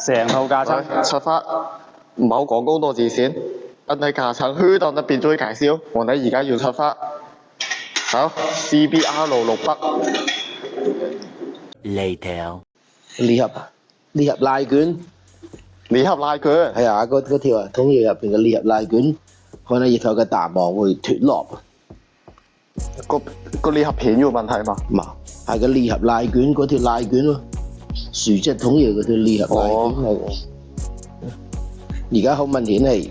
成套架撐。出發，唔好講咁多字先。我哋架撐去到那邊再介紹。我哋而家要出發。好 ，CBR 600。Later。禮盒拉卷。禮盒拉卷。係啊，嗰條啊，通嘢入邊嘅禮盒拉卷，可能日頭嘅大網會脫落。個禮盒片有問題嘛？冇，係個禮盒拉卷嗰條拉卷咯，樹枝通嘢嗰條禮盒拉卷係。而家好明顯係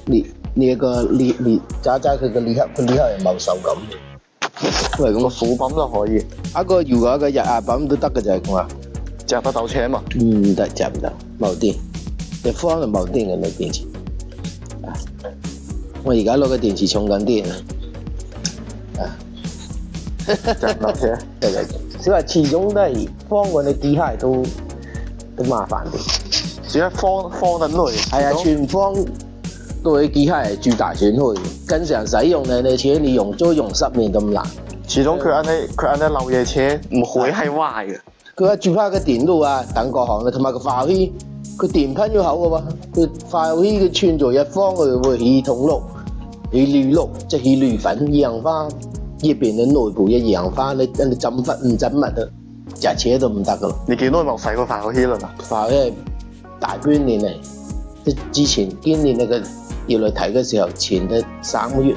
呢一個揸佢個禮盒係冇手感。因為咁個副泵就可以。如果一個日壓泵都得嘅就係咁啊，夾得到車嘛？唔得，夾唔到，冇電。隻方係冇電嘅你電池。我而家攞個電池充緊電啊！夾唔到車。所以話始終都係方嗰啲機械都麻煩啲。主要方得耐。係啊，全方對機械係最大損害。經常使用嘅你車，你用10年都唔難。始終佢按漏嘢車唔會係壞嘅。佢話最怕個電路啊，等各行嘅，同埋個化氣，佢電噴咗口嘅喎，佢化氣佢穿咗一方佢會起銅綠、起鋁綠，即係起鋁粉、二氧化入邊嘅內部嘅二氧化，你浸忽唔浸密啊，隻車都唔得噶咯。你幾耐冇洗過化氣啦？化氣係大半年嚟，即之前今年你個要嚟睇嘅時候，前得3個月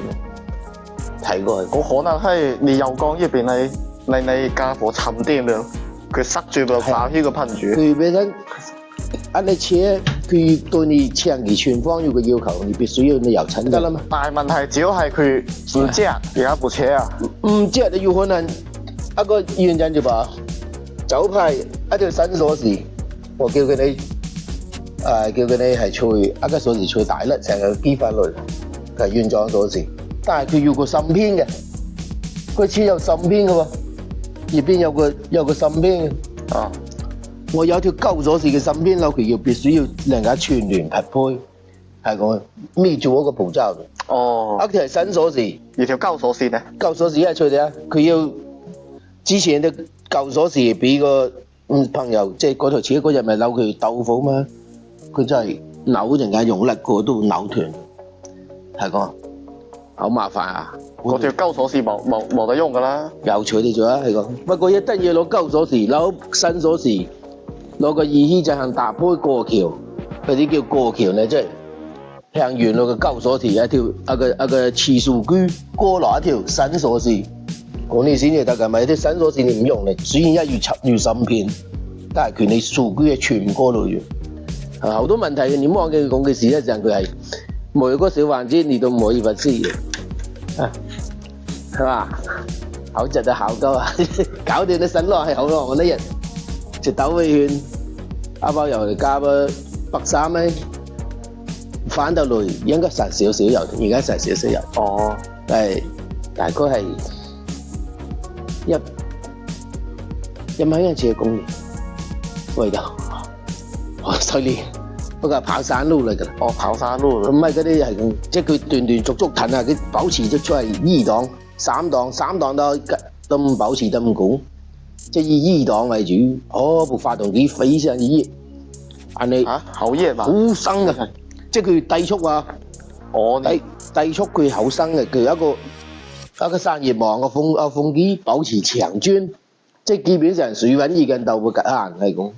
睇過去。我可能係你油缸入邊你家伙沉澱咗，佢塞住個化氣個噴柱。佢本身你車佢對你長期存放有個要求，你必須要你油漆得啦嘛。但係問題只要係佢唔知啊，而家部車啊，唔知你有可能一個原因就話早排一條新鎖匙，我叫佢哋係吹一個鎖匙吹大粒，成個機翻嚟係原裝鎖匙，但係佢要個芯片嘅，佢似有芯片嘅喎，入邊有個芯片嘅。啊，我有條舊鎖匙嘅芯片，佢必須要兩家全聯匹配，係咁未做一個步驟嘅。哦，一條係新鎖匙，而條舊鎖匙呢？舊鎖匙係吹哋啊，佢要之前嘅舊鎖匙俾個朋友，即係嗰台車嗰日咪扭佢豆腐嘛，佢真係扭人家用力過都扭斷，係咁好麻煩啊！嗰條舊鎖匙冇得用㗎啦，又取你咗啊，係咁。不過一得要攞舊鎖匙，攞新鎖匙，攞個意氣就向搭配過橋，嗰啲叫過橋咧，即係向原來嘅舊鎖匙一個次數據過落一條新鎖匙，咁你先至得㗎。咪啲新鎖匙你唔用咧，雖然一要插要芯片，但係佢你數據係全部過落去，好多問題嘅。你忘記講嘅事咧，就係佢係每個小環節你都唔可以忽視嘅，係嘛？好值得考究啊！搞掂你新浪係好浪嗰啲人，食豆味圈，阿包油加個130咧，翻到嚟應該實少少油，而家實少少油。哦，係大概係一蚊一次嘅工年，味道好犀利。不過係跑山路嚟㗎。哦，跑山路。唔係嗰啲係咁，即係佢斷斷續續騰啊，佢保持得出係2檔、3檔都唔保持得咁高，即係以2檔為主。哦，部發動機非常之熱，但係好熱嘛？好生嘅，即係佢低速啊。哦，低速佢好生嘅，佢有一個散熱網個風機保持長轉，即係基本上水溫已經到個極限係咁。